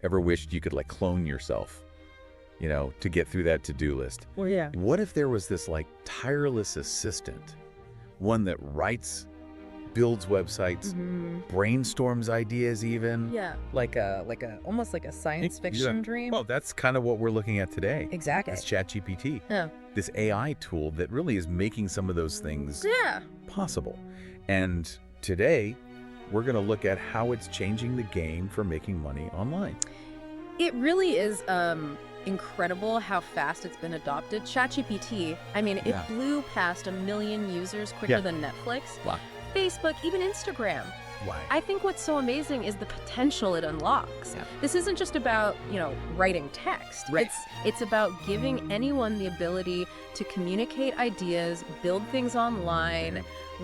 Ever wished you could like clone yourself, to get through that to-do list? Well, yeah. What if there was this like tireless assistant, one that writes, builds websites, brainstorms ideas even? Yeah, almost like a science fiction dream. Well, that's kind of what we're looking at today. Exactly. It's ChatGPT. Yeah. This AI tool that really is making some of those things possible. And today, we're going to look at how it's changing the game for making money online. It really is incredible how fast it's been adopted. ChatGPT, it blew past 1 million users quicker than Netflix, Wow. Facebook, even Instagram. Why? I think what's so amazing is the potential it unlocks. Yeah. This isn't just about, writing text. Right. It's about giving anyone the ability to communicate ideas, build things online,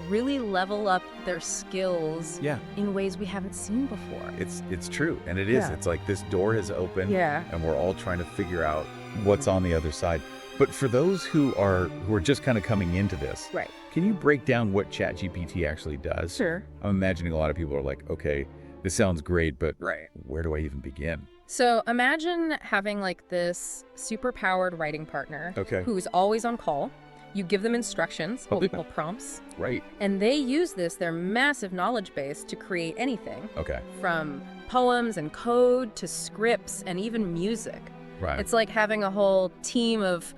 really level up their skills in ways we haven't seen before. It's true, and it is. Yeah. It's like this door has opened, Yeah. and we're all trying to figure out what's on the other side. But for those who are just kind of coming into this, Right. can you break down what ChatGPT actually does? Sure. I'm imagining a lot of people are like, okay, this sounds great, but Right. where do I even begin? So imagine having like this super powered writing partner who's always on call. You give them instructions, what we call prompts, Right. and they use their massive knowledge base to create anything Okay. from poems and code to scripts and even music. Right. It's like having a whole team of,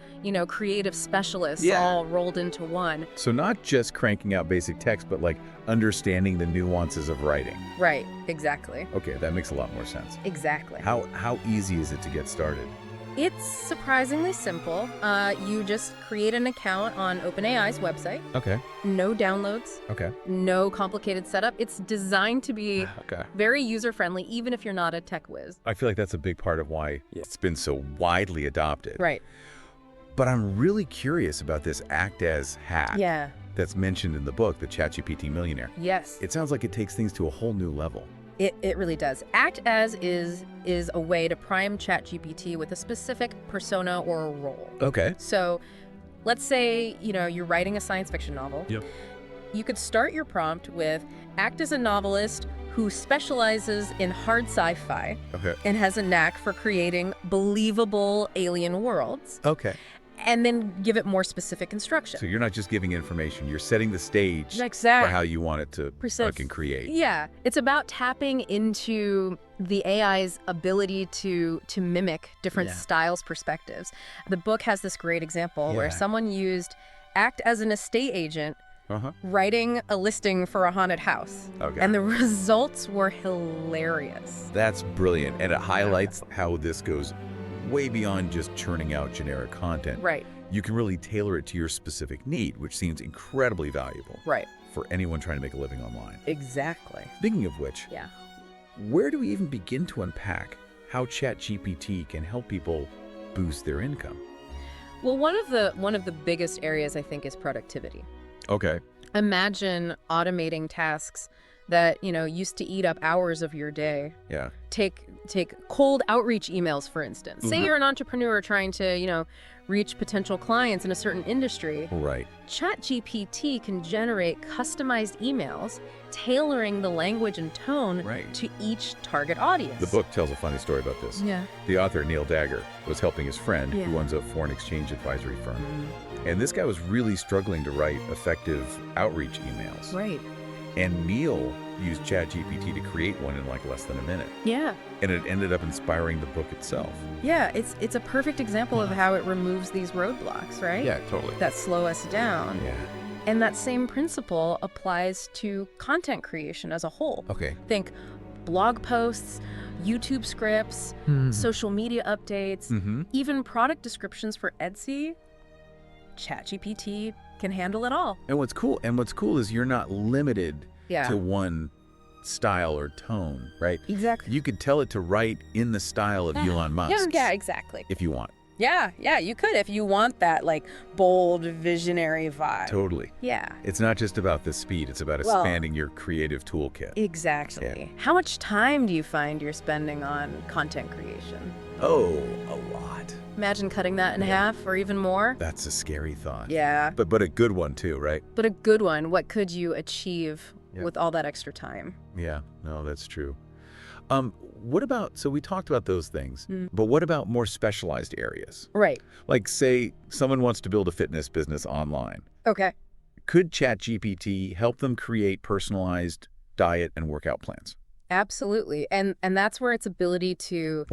creative specialists all rolled into one. So not just cranking out basic text, but like understanding the nuances of writing. Right, exactly. Okay, that makes a lot more sense. Exactly. How easy is it to get started? It's surprisingly simple. You just create an account on OpenAI's website. Okay. No downloads. Okay. No complicated setup. It's designed to be very user-friendly, even if you're not a tech whiz. I feel like that's a big part of why it's been so widely adopted. Right. But I'm really curious about this act as hack that's mentioned in the book, the ChatGPT Millionaire. Yes. It sounds like it takes things to a whole new level. It really does. Act as is a way to prime ChatGPT with a specific persona or a role. Okay. So let's say, you're writing a science fiction novel. Yep. You could start your prompt with act as a novelist who specializes in hard sci-fi and has a knack for creating believable alien worlds. Okay. And then give it more specific instructions. So you're not just giving information, you're setting the stage for how you want it to fucking create. Yeah. It's about tapping into the AI's ability to mimic different styles, perspectives. The book has this great example where someone used act as an estate agent writing a listing for a haunted house. Okay. And the results were hilarious. That's brilliant. And it highlights how this goes way beyond just churning out generic content. Right. You can really tailor it to your specific need, which seems incredibly valuable for anyone trying to make a living online. Exactly. Speaking of which, where do we even begin to unpack how ChatGPT can help people boost their income? Well, one of the biggest areas I think is productivity. Okay. Imagine automating tasks that, used to eat up hours of your day. Yeah. Take cold outreach emails, for instance. Say you're an entrepreneur trying to, reach potential clients in a certain industry. Right. ChatGPT can generate customized emails, tailoring the language and tone to each target audience. The book tells a funny story about this. Yeah. The author, Neil Dagger, was helping his friend who owns a foreign exchange advisory firm. And this guy was really struggling to write effective outreach emails. Right. And Neil used ChatGPT to create one in like less than a minute. Yeah. And it ended up inspiring the book itself. Yeah, it's a perfect example of how it removes these roadblocks, right? Yeah, totally. That slow us down. Yeah. And that same principle applies to content creation as a whole. Okay. Think blog posts, YouTube scripts, social media updates, even product descriptions for Etsy. ChatGPT can handle it all. And what's cool is you're not limited to one style or tone, right? Exactly. You could tell it to write in the style of Elon Musk. Yeah, exactly. If you want. Yeah, you could if you want that like bold visionary vibe. Totally. Yeah. It's not just about the speed, it's about expanding your creative toolkit. Exactly. How much time do you find you're spending on content creation? Oh, a lot. Imagine cutting that in half or even more. That's a scary thought. Yeah. But a good one too, right? But a good one. What could you achieve with all that extra time? Yeah, no, that's true. what about, so we talked about those things, but what about more specialized areas? Right. Like, say, someone wants to build a fitness business online. Okay. Could ChatGPT help them create personalized diet and workout plans? Absolutely. And that's where its ability to,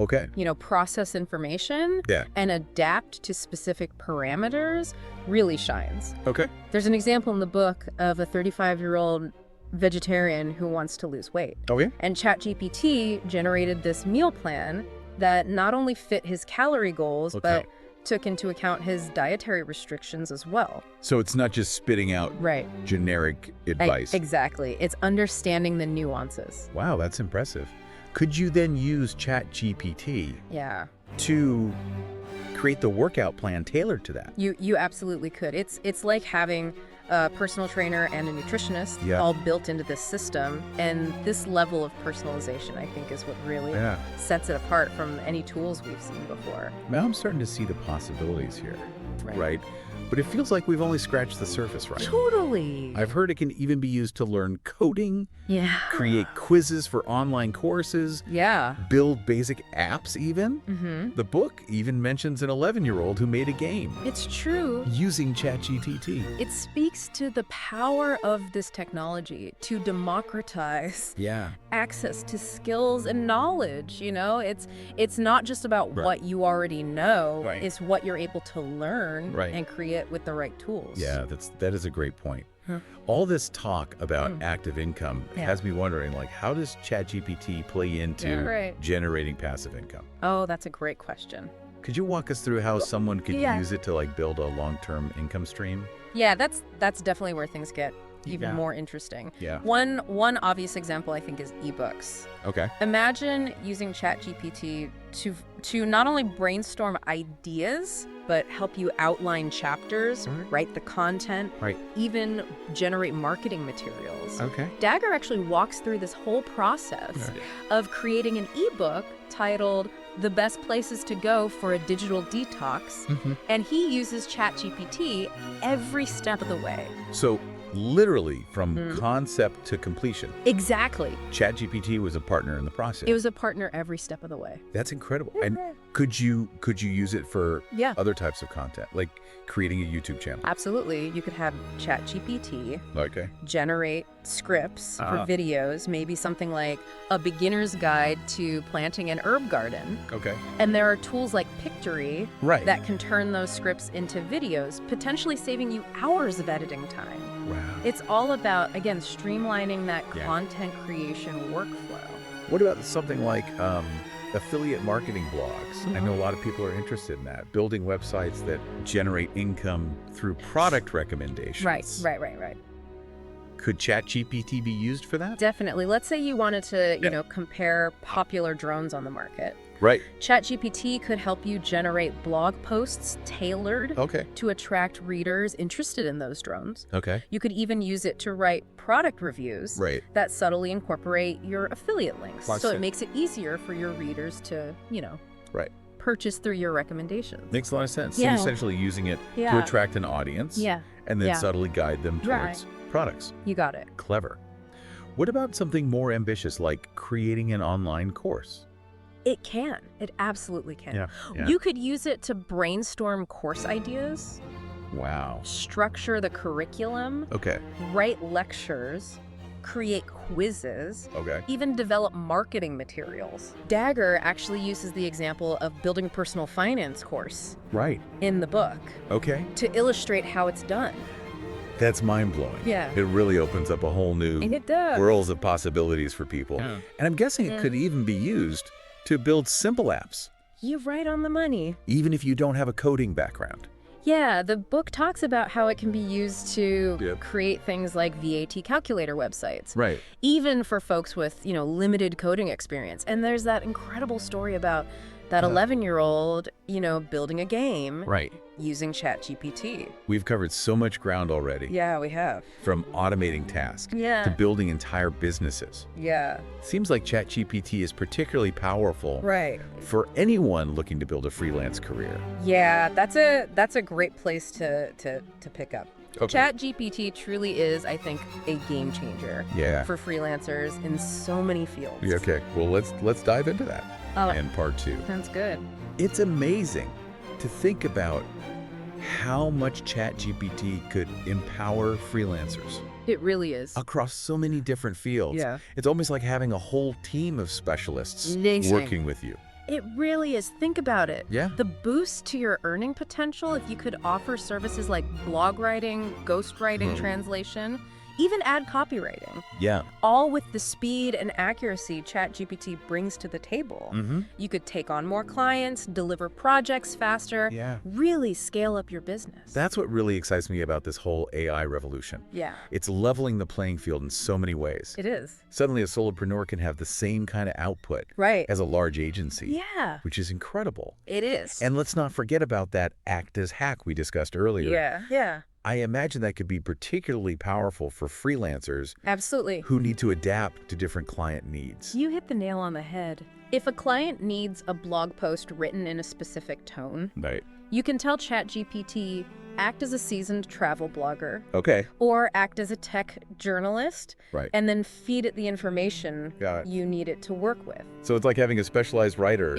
process information and adapt to specific parameters really shines. Okay. There's an example in the book of a 35-year-old vegetarian who wants to lose weight. Oh, yeah? And ChatGPT generated this meal plan that not only fit his calorie goals, but took into account his dietary restrictions as well. So it's not just spitting out generic advice. Exactly. It's understanding the nuances. Wow, that's impressive. Could you then use ChatGPT to create the workout plan tailored to that? You absolutely could. It's like having a personal trainer and a nutritionist all built into this system. And this level of personalization, I think, is what really sets it apart from any tools we've seen before. Now I'm starting to see the possibilities here, right? But it feels like we've only scratched the surface, right? Totally. I've heard it can even be used to learn coding, create quizzes for online courses, build basic apps even. The book even mentions an 11-year-old who made a game. It's true. Using ChatGPT. It speaks to the power of this technology to democratize access to skills and knowledge. It's not just about what you already know. It's what you're able to learn and create with the right tools. Yeah, that is a great point. All this talk about active income has me wondering, like, how does ChatGPT play into generating passive income? Oh, that's a great question. Could you walk us through how someone could use it to, like, build a long-term income stream? Yeah, that's definitely where things get even more interesting. One obvious example, I think, is ebooks. Okay. Imagine using ChatGPT to not only brainstorm ideas, but help you outline chapters, write the content, even generate marketing materials. Okay. Dagger actually walks through this whole process of creating an ebook titled The Best Places to Go for a Digital Detox, and he uses ChatGPT every step of the way. So literally from concept to completion. Exactly. ChatGPT was a partner in the process. It was a partner every step of the way. That's incredible. And could you use it for other types of content, like creating a YouTube channel? Absolutely. You could have ChatGPT generate scripts for videos, maybe something like a beginner's guide to planting an herb garden. Okay. And there are tools like Pictory that can turn those scripts into videos, potentially saving you hours of editing time. Wow. It's all about, again, streamlining that content creation workflow. What about something like affiliate marketing blogs? I know a lot of people are interested in that. Building websites that generate income through product recommendations. Right. Could ChatGPT be used for that? Definitely. Let's say you wanted to, compare popular drones on the market. Right. ChatGPT could help you generate blog posts tailored to attract readers interested in those drones. Okay. You could even use it to write product reviews that subtly incorporate your affiliate links. So it makes it easier for your readers to, purchase through your recommendations. Makes a lot of sense. So you're essentially using it to attract an audience and then subtly guide them towards products. You got it. Clever. What about something more ambitious, like creating an online course? It can. It absolutely can. You could use it to brainstorm course ideas. Wow. Structure the curriculum. Okay. Write lectures. Create quizzes. Even develop marketing materials. Dagger actually uses the example of building a personal finance course. In the book. To illustrate how it's done. That's mind-blowing. It really opens up a whole new worlds of possibilities for people. And I'm guessing it could even be used to build simple apps. You're right on the money. Even if you don't have a coding background. Yeah, the book talks about how it can be used to create things like VAT calculator websites. Even for folks with, limited coding experience. And there's that incredible story about that 11-year-old, building a game using ChatGPT. We've covered so much ground already. Yeah, we have. From automating tasks to building entire businesses. Seems like ChatGPT is particularly powerful for anyone looking to build a freelance career. Yeah, that's a great place to pick up. Okay. ChatGPT truly is, I think, a game changer for freelancers in so many fields. Yeah, okay. Well, let's dive into that in part 2. Sounds good. It's amazing to think about how much ChatGPT could empower freelancers. It really is. Across so many different fields. Yeah. It's almost like having a whole team of specialists working with you. It really is. Think about it. Yeah. The boost to your earning potential if you could offer services like blog writing, ghostwriting, translation, even ad copywriting. Yeah. All with the speed and accuracy ChatGPT brings to the table. You could take on more clients, deliver projects faster, really scale up your business. That's what really excites me about this whole AI revolution. Yeah. It's leveling the playing field in so many ways. It is. Suddenly a solopreneur can have the same kind of output as a large agency. Yeah. Which is incredible. It is. And let's not forget about that act as hack we discussed earlier. Yeah. I imagine that could be particularly powerful for freelancers Absolutely. who need to adapt to different client needs. You hit the nail on the head. If a client needs a blog post written in a specific tone, you can tell ChatGPT, act as a seasoned travel blogger. Or act as a tech journalist. And then feed it the information you need it to work with. So it's like having a specialized writer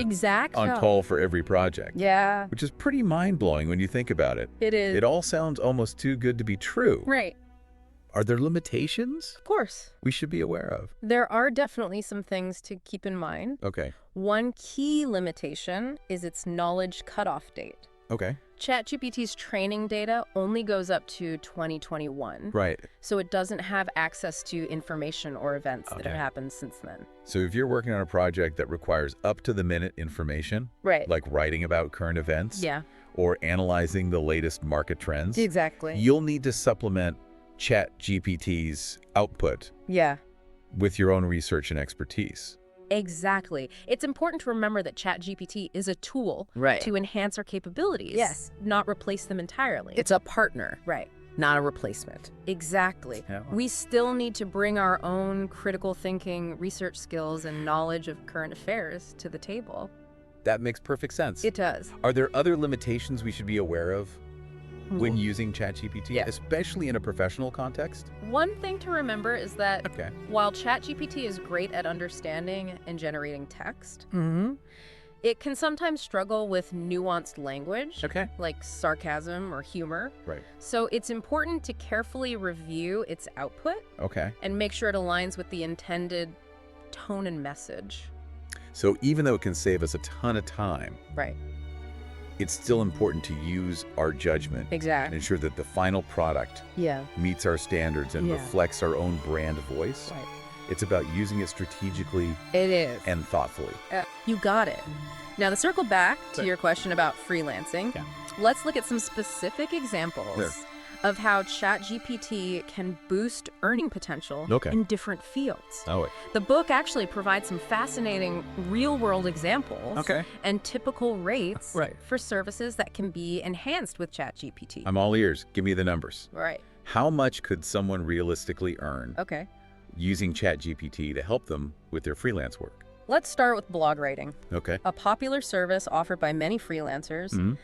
on call for every project. Yeah. Which is pretty mind-blowing when you think about it. It is. It all sounds almost too good to be true. Right. Are there limitations Of course. we should be aware of? There are definitely some things to keep in mind. One key limitation is its knowledge cutoff date. ChatGPT's training data only goes up to 2021. So it doesn't have access to information or events that have happened since then. So if you're working on a project that requires up-to-the-minute information, like writing about current events, or analyzing the latest market trends, you'll need to supplement ChatGPT's output with your own research and expertise. Exactly. It's important to remember that ChatGPT is a tool to enhance our capabilities, not replace them entirely. It's a partner, not a replacement. Exactly. We still need to bring our own critical thinking, research skills, and knowledge of current affairs to the table. That makes perfect sense. It does. Are there other limitations we should be aware of when using ChatGPT, especially in a professional context? One thing to remember is that while ChatGPT is great at understanding and generating text, it can sometimes struggle with nuanced language, like sarcasm or humor. So it's important to carefully review its output and make sure it aligns with the intended tone and message. So even though it can save us a ton of time, it's still important to use our judgment and ensure that the final product meets our standards and reflects our own brand voice. It's about using it strategically and thoughtfully. You got it. Now, to circle back to your question about freelancing, let's look at some specific examples of how ChatGPT can boost earning potential in different fields. The book actually provides some fascinating real-world examples and typical rates for services that can be enhanced with ChatGPT. I'm all ears. Give me the numbers. How much could someone realistically earn using ChatGPT to help them with their freelance work? Let's start with blog writing. Okay. A popular service offered by many freelancers.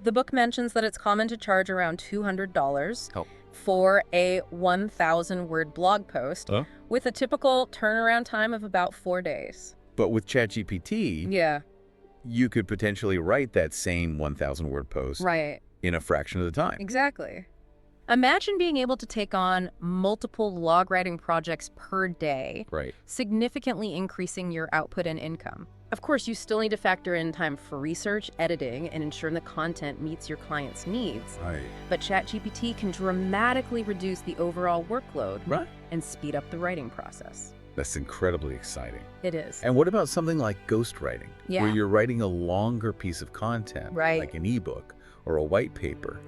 The book mentions that it's common to charge around $200 for a 1,000-word blog post with a typical turnaround time of about 4 days. But with ChatGPT, you could potentially write that same 1,000-word post in a fraction of the time. Exactly. Imagine being able to take on multiple log writing projects per day, significantly increasing your output and income. Of course, you still need to factor in time for research, editing, and ensuring the content meets your client's needs. But ChatGPT can dramatically reduce the overall workload and speed up the writing process. That's incredibly exciting. It is. And what about something like ghostwriting, where you're writing a longer piece of content, like an ebook or a white paper?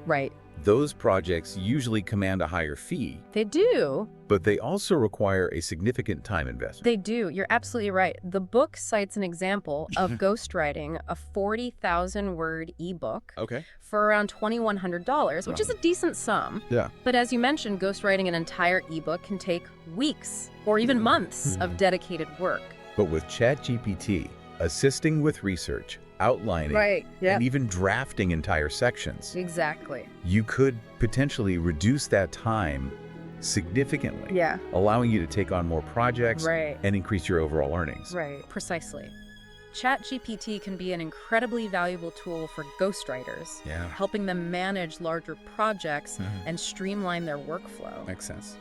Those projects usually command a higher fee. They do. But they also require a significant time investment. They do. You're absolutely right. The book cites an example of ghostwriting a 40,000-word ebook for around $2,100, which is a decent sum. But as you mentioned, ghostwriting an entire ebook can take weeks or even months of dedicated work. But with ChatGPT, assisting with research, outlining, and even drafting entire sections. Exactly. You could potentially reduce that time significantly, allowing you to take on more projects and increase your overall earnings. Right. Precisely. ChatGPT can be an incredibly valuable tool for ghostwriters, helping them manage larger projects and streamline their workflow. Makes sense.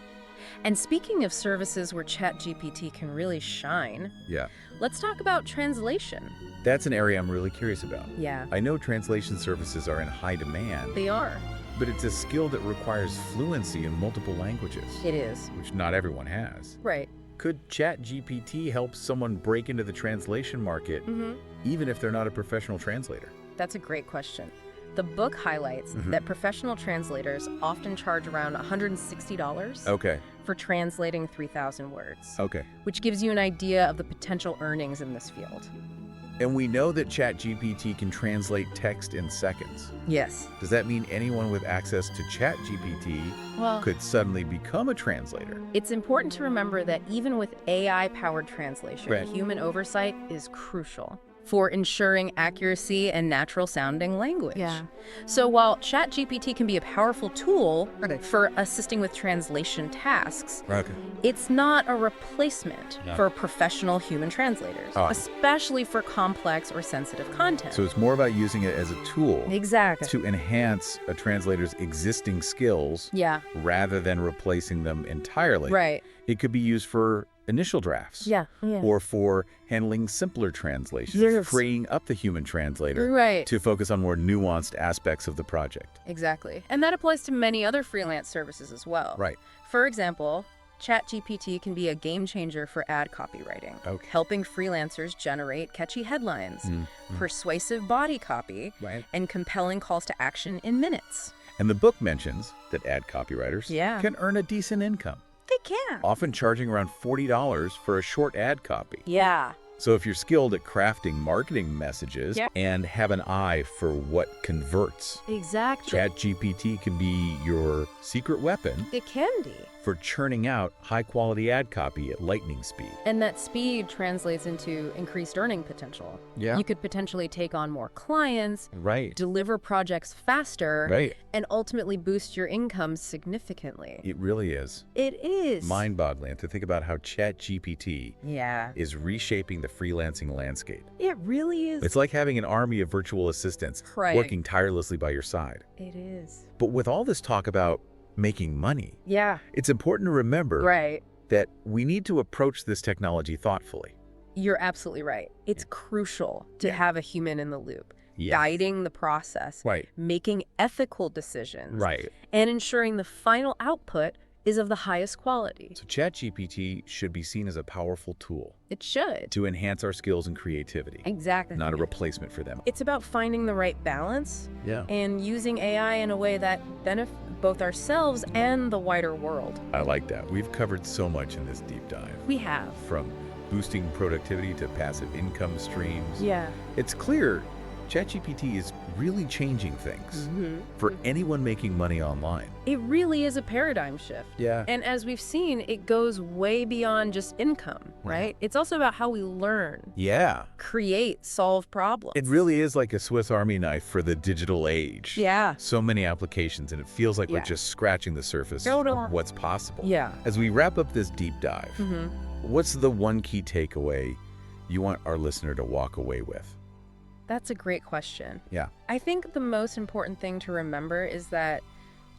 And speaking of services where ChatGPT can really shine, let's talk about translation. That's an area I'm really curious about. Yeah. I know translation services are in high demand. They are. But it's a skill that requires fluency in multiple languages. It is. Which not everyone has. Right. Could ChatGPT help someone break into the translation market, even if they're not a professional translator? That's a great question. The book highlights that professional translators often charge around $160 for translating 3,000 words, which gives you an idea of the potential earnings in this field. And we know that ChatGPT can translate text in seconds. Yes. Does that mean anyone with access to ChatGPT could suddenly become a translator? It's important to remember that even with AI-powered translation, human oversight is crucial for ensuring accuracy and natural-sounding language. Yeah. So while ChatGPT can be a powerful tool for assisting with translation tasks, it's not a replacement for professional human translators, especially for complex or sensitive content. So it's more about using it as a tool to enhance a translator's existing skills rather than replacing them entirely. Right. It could be used for initial drafts or for handling simpler translations, freeing up the human translator to focus on more nuanced aspects of the project. Exactly. And that applies to many other freelance services as well. Right. For example, ChatGPT can be a game changer for ad copywriting, helping freelancers generate catchy headlines, persuasive body copy, and compelling calls to action in minutes. And the book mentions that ad copywriters can earn a decent income. They can. Often charging around $40 for a short ad copy. Yeah. So if you're skilled at crafting marketing messages and have an eye for what converts, ChatGPT can be your secret weapon. It can be. For churning out high-quality ad copy at lightning speed. And that speed translates into increased earning potential. Yeah. You could potentially take on more clients, deliver projects faster, and ultimately boost your income significantly. It really is. It is. Mind-boggling to think about how ChatGPT is reshaping the freelancing landscape. It really is. It's like having an army of virtual assistants working tirelessly by your side. It is. But with all this talk about making money, it's important to remember that we need to approach this technology thoughtfully. You're absolutely right. It's crucial to have a human in the loop, guiding the process, making ethical decisions, and ensuring the final output is of the highest quality. So ChatGPT should be seen as a powerful tool. It should. To enhance our skills and creativity. Exactly. Not a replacement for them. It's about finding the right balance and using AI in a way that benefits both ourselves and the wider world. I like that. We've covered so much in this deep dive. We have. From boosting productivity to passive income streams. Yeah. It's clear ChatGPT is really changing things for anyone making money online. It really is a paradigm shift. Yeah. And as we've seen, it goes way beyond just income, right? It's also about how we learn. Yeah. Create, solve problems. It really is like a Swiss Army knife for the digital age. Yeah. So many applications, and it feels like we're just scratching the surface of what's possible. Yeah. As we wrap up this deep dive, what's the one key takeaway you want our listener to walk away with? That's a great question. Yeah. I think the most important thing to remember is that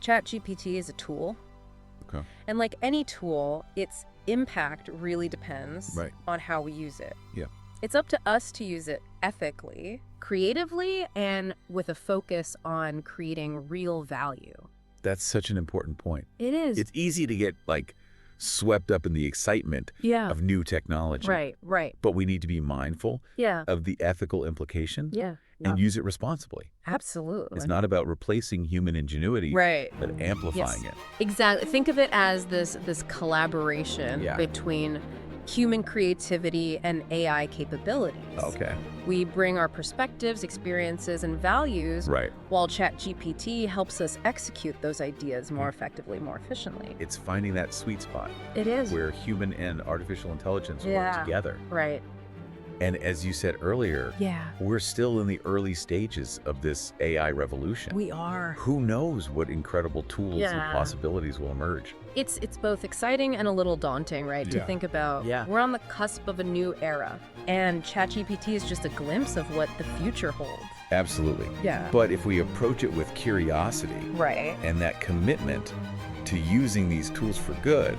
ChatGPT is a tool. Okay. And like any tool, its impact really depends on how we use it. Yeah. It's up to us to use it ethically, creatively, and with a focus on creating real value. That's such an important point. It is. It's easy to get swept up in the excitement of new technology. Right. But we need to be mindful of the ethical implications and use it responsibly. Absolutely. It's not about replacing human ingenuity, but amplifying it. Exactly. Think of it as this collaboration between human creativity and AI capabilities. Okay. We bring our perspectives, experiences, and values, while ChatGPT helps us execute those ideas more effectively, more efficiently. It's finding that sweet spot. It is. Where human and artificial intelligence work together. Right. And as you said earlier, Yeah. we're still in the early stages of this AI revolution. We are. Who knows what incredible tools and possibilities will emerge? It's both exciting and a little daunting, right? To think about. We're on the cusp of a new era, and ChatGPT is just a glimpse of what the future holds. Absolutely. Yeah. But if we approach it with curiosity and that commitment to using these tools for good,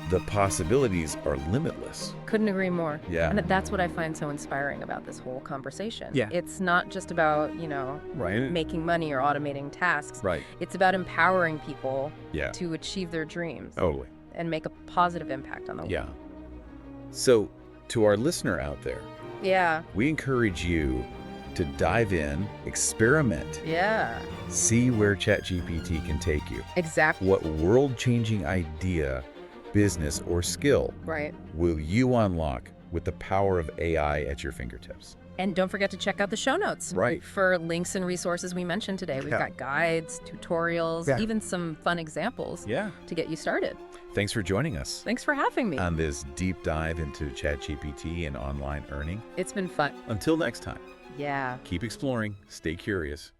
the possibilities are limitless. Couldn't agree more. Yeah. And that's what I find so inspiring about this whole conversation. Yeah. It's not just about, making money or automating tasks. Right. It's about empowering people to achieve their dreams. Totally. And make a positive impact on the world. Yeah. So, to our listener out there, we encourage you to dive in, experiment, see where ChatGPT can take you. Exactly. What world-changing idea, business, or skill will you unlock with the power of AI at your fingertips? And don't forget to check out the show notes for links and resources we mentioned today. We've got guides, tutorials, even some fun examples to get you started. Thanks for joining us. Thanks for having me. On this deep dive into ChatGPT and online earning. It's been fun. Until next time. Yeah. Keep exploring. Stay curious.